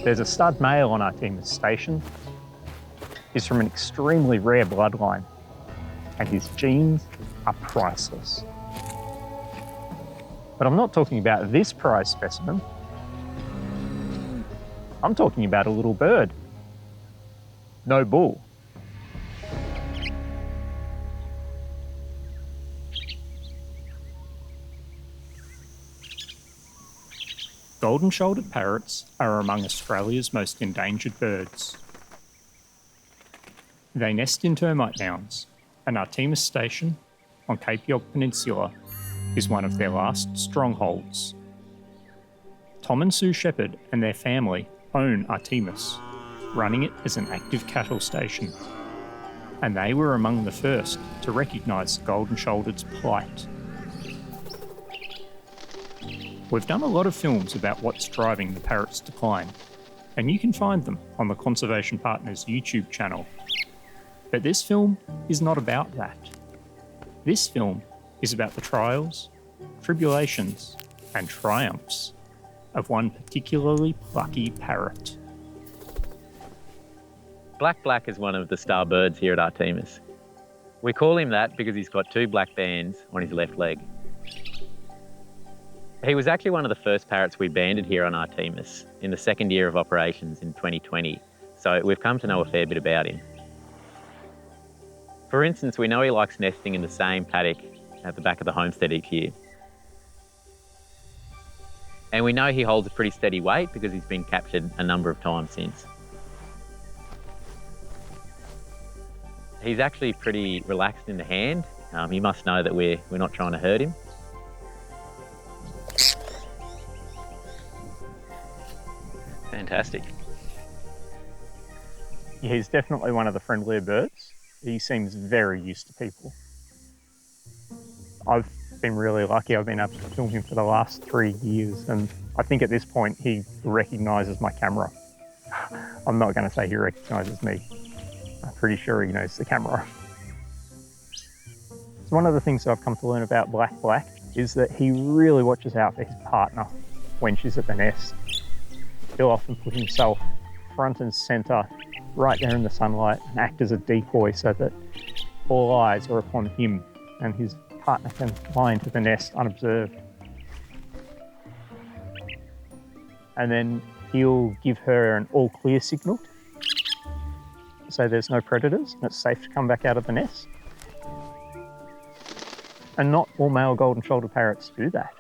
There's a stud male on Artemis Station. He's from an extremely rare bloodline, and his genes are priceless. But I'm not talking about this prize specimen. I'm talking about a little bird. No bull. Golden-shouldered parrots are among Australia's most endangered birds. They nest in termite mounds, and Artemis Station on Cape York Peninsula is one of their last strongholds. Tom and Sue Shepherd and their family own Artemis, running it as an active cattle station, and they were among the first to recognise golden-shouldered's plight. We've done a lot of films about what's driving the parrot's decline, and you can find them on the Conservation Partners YouTube channel. But this film is not about that. This film is about the trials, tribulations, and triumphs of one particularly plucky parrot. Black is one of the star birds here at Artemis. We call him that because he's got two black bands on his left leg. He was actually one of the first parrots we banded here on Artemis in the second year of operations in 2020, so we've come to know a fair bit about him. For instance, we know he likes nesting in the same paddock at the back of the homestead each year. And we know he holds a pretty steady weight because he's been captured a number of times since. He's actually pretty relaxed in the hand. You must know that we're not trying to hurt him. Fantastic. Yeah, he's definitely one of the friendlier birds. He seems very used to people. I've been really lucky. I've been able to film him for the last 3 years, and I think at this point he recognises my camera. I'm not going to say he recognises me. I'm pretty sure he knows the camera. So one of the things that I've come to learn about Black is that he really watches out for his partner when she's at the nest. He'll often put himself front and centre right there in the sunlight and act as a decoy so that all eyes are upon him and his partner can fly into the nest unobserved. And then he'll give her an all clear signal so there's no predators and it's safe to come back out of the nest. And not all male golden-shouldered parrots do that.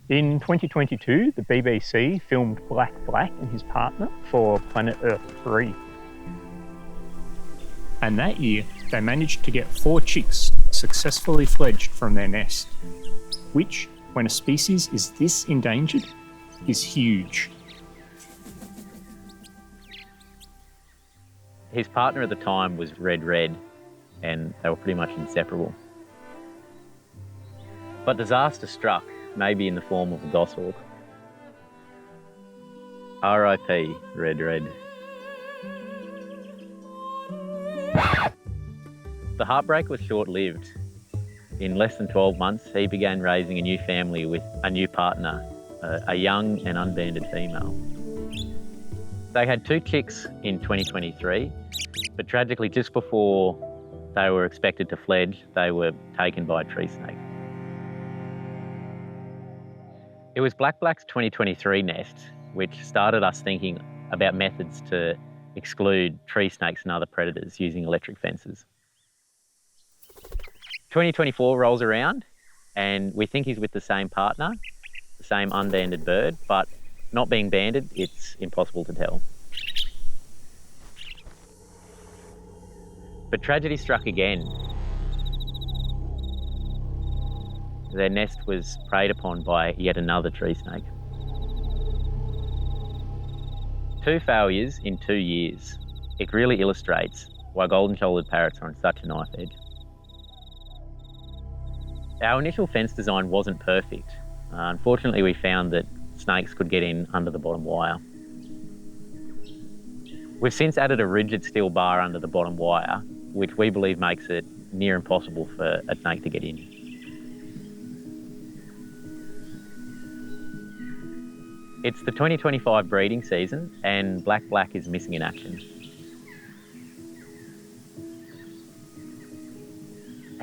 In 2022, the BBC filmed Black and his partner for Planet Earth 3. And that year, they managed to get 4 chicks successfully fledged from their nest, which, when a species is this endangered, is huge. His partner at the time was Red, and they were pretty much inseparable. But disaster struck, maybe in the form of a goshawk. R.I.P. Red. The heartbreak was short-lived. In less than 12 months, he began raising a new family with a new partner, a young and unbanded female. They had 2 chicks in 2023, but tragically just before they were expected to fledge, they were taken by a tree snake. It was Black's 2023 nest which started us thinking about methods to exclude tree snakes and other predators using electric fences. 2024 rolls around and we think he's with the same partner, the same unbanded bird, but not being banded, it's impossible to tell. But tragedy struck again. Their nest was preyed upon by yet another tree snake. 2 failures in 2 years. It really illustrates why golden-shouldered parrots are on such a knife edge. Our initial fence design wasn't perfect. Unfortunately, we found that snakes could get in under the bottom wire. We've since added a rigid steel bar under the bottom wire, which we believe makes it near impossible for a snake to get in. It's the 2025 breeding season and Black is missing in action.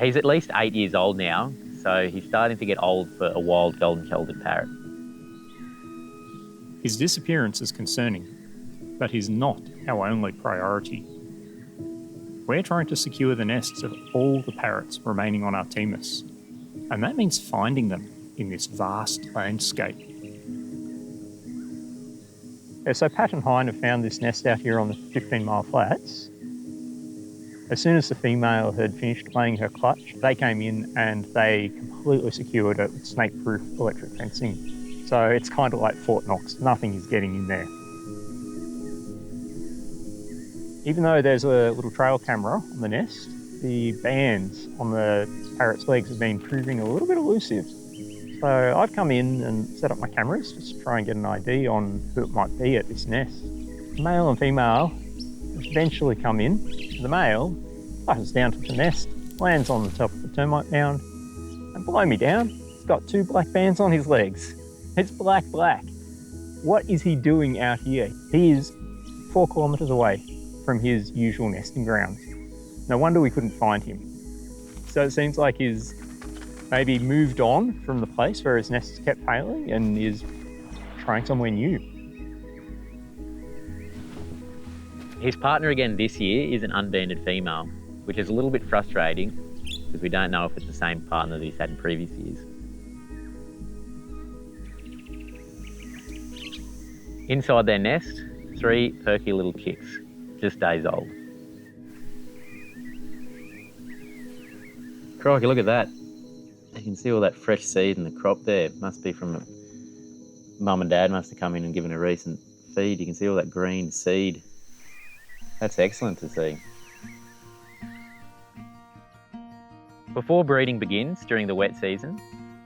He's at least 8 years old now, so he's starting to get old for a wild golden-shouldered parrot. His disappearance is concerning, but he's not our only priority. We're trying to secure the nests of all the parrots remaining on Artemis, and that means finding them in this vast landscape. Yeah, so Pat and Hein have found this nest out here on the 15 Mile Flats. As soon as the female had finished laying her clutch, they came in and they completely secured it with snake-proof electric fencing. So it's kind of like Fort Knox, nothing is getting in there. Even though there's a little trail camera on the nest, the bands on the parrot's legs have been proving a little bit elusive. So I've come in and set up my cameras just to try and get an ID on who it might be at this nest. Male and female eventually come in. The male flies down to the nest, lands on the top of the termite mound, and below me down, he's got 2 black bands on his legs. It's black. What is he doing out here? He is 4 kilometres away from his usual nesting grounds. No wonder we couldn't find him. So it seems like he's maybe moved on from the place where his nest kept failing and is trying somewhere new. His partner again this year is an unbanded female, which is a little bit frustrating because we don't know if it's the same partner that he's had in previous years. Inside their nest, 3 perky little chicks, just days old. Crikey, look at that. You can see all that fresh seed in the crop there. Must be from mum and dad must have come in and given a recent feed. You can see all that green seed. That's excellent to see. Before breeding begins during the wet season,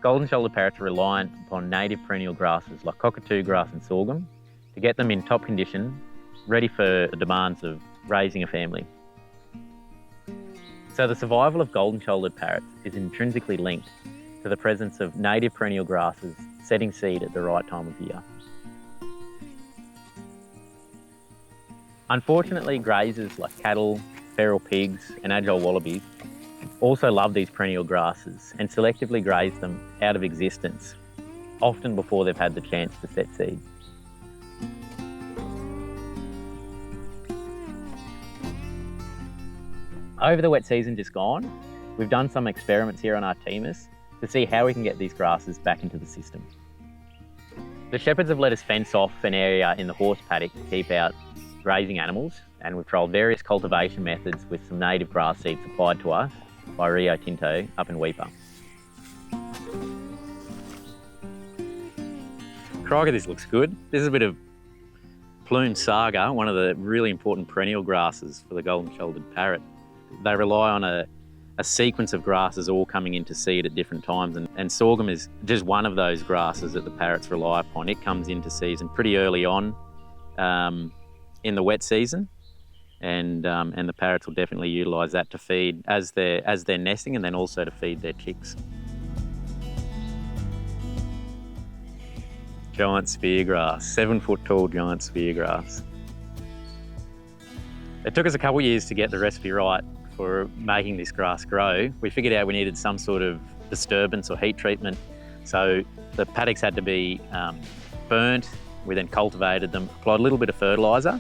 golden-shouldered parrots are reliant upon native perennial grasses like cockatoo grass and sorghum to get them in top condition, ready for the demands of raising a family. So the survival of golden-shouldered parrots is intrinsically linked to the presence of native perennial grasses setting seed at the right time of year. Unfortunately, grazers like cattle, feral pigs and agile wallabies also love these perennial grasses and selectively graze them out of existence, often before they've had the chance to set seed. Over the wet season just gone, we've done some experiments here on Artemis to see how we can get these grasses back into the system. The shepherds have let us fence off an area in the horse paddock to keep out grazing animals, and we've trialled various cultivation methods with some native grass seed supplied to us by Rio Tinto up in Weipa. Crikey, this looks good. This is a bit of plume saga, one of the really important perennial grasses for the golden-shouldered parrot. They rely on a sequence of grasses all coming into seed at different times, and sorghum is just one of those grasses that the parrots rely upon. It comes into season pretty early on in the wet season, and the parrots will definitely utilise that to feed as they're nesting, and then also to feed their chicks. Giant speargrass, 7 foot tall giant speargrass. It took us a couple of years to get the recipe right for making this grass grow. We figured out we needed some sort of disturbance or heat treatment. So the paddocks had to be burnt. We then cultivated them, applied a little bit of fertiliser.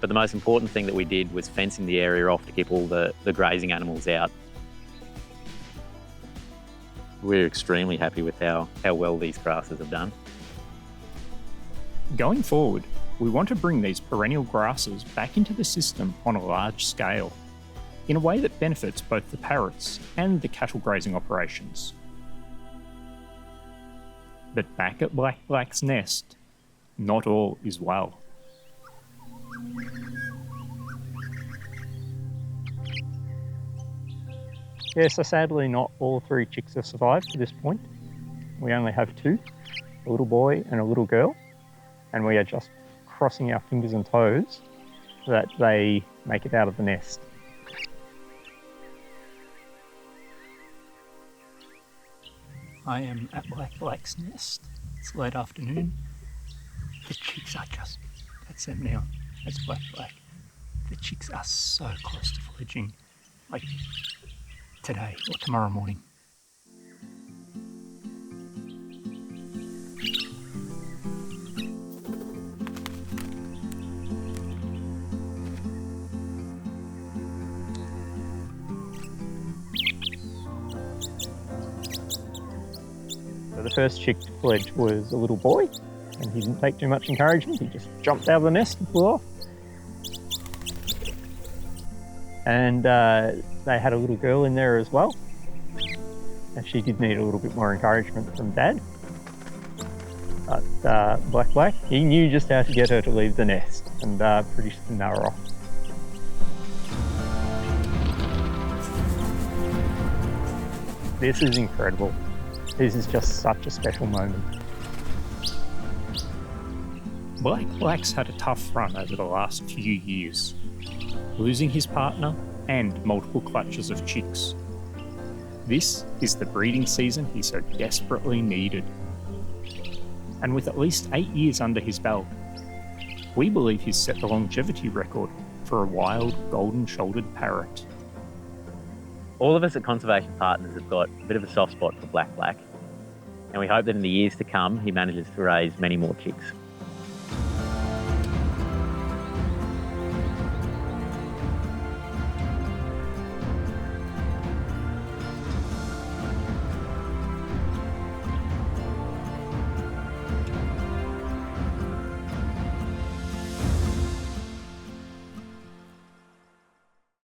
But the most important thing that we did was fencing the area off to keep all the grazing animals out. We're extremely happy with how well these grasses have done. Going forward, we want to bring these perennial grasses back into the system on a large scale, in a way that benefits both the parrots and the cattle grazing operations. But back at Black's nest, not all is well. Yeah, so sadly not all 3 chicks have survived to this point. We only have 2, a little boy and a little girl, and we are just crossing our fingers and toes that they make it out of the nest. I am at Black's nest. It's late afternoon. The chicks are just, that's them now, that's Black. The chicks are so close to fledging, like today or tomorrow morning. So the first chick to fledge was a little boy, and he didn't take too much encouragement. He just jumped out of the nest and flew off. And they had a little girl in there as well, and she did need a little bit more encouragement from Dad. But Black, he knew just how to get her to leave the nest, and pretty soon they were off. This is incredible. This is just such a special moment. Black's had a tough run over the last few years, losing his partner and multiple clutches of chicks. This is the breeding season he so desperately needed. And with at least 8 years under his belt, we believe he's set the longevity record for a wild golden-shouldered parrot. All of us at Conservation Partners have got a bit of a soft spot for Black, and we hope that in the years to come he manages to raise many more chicks.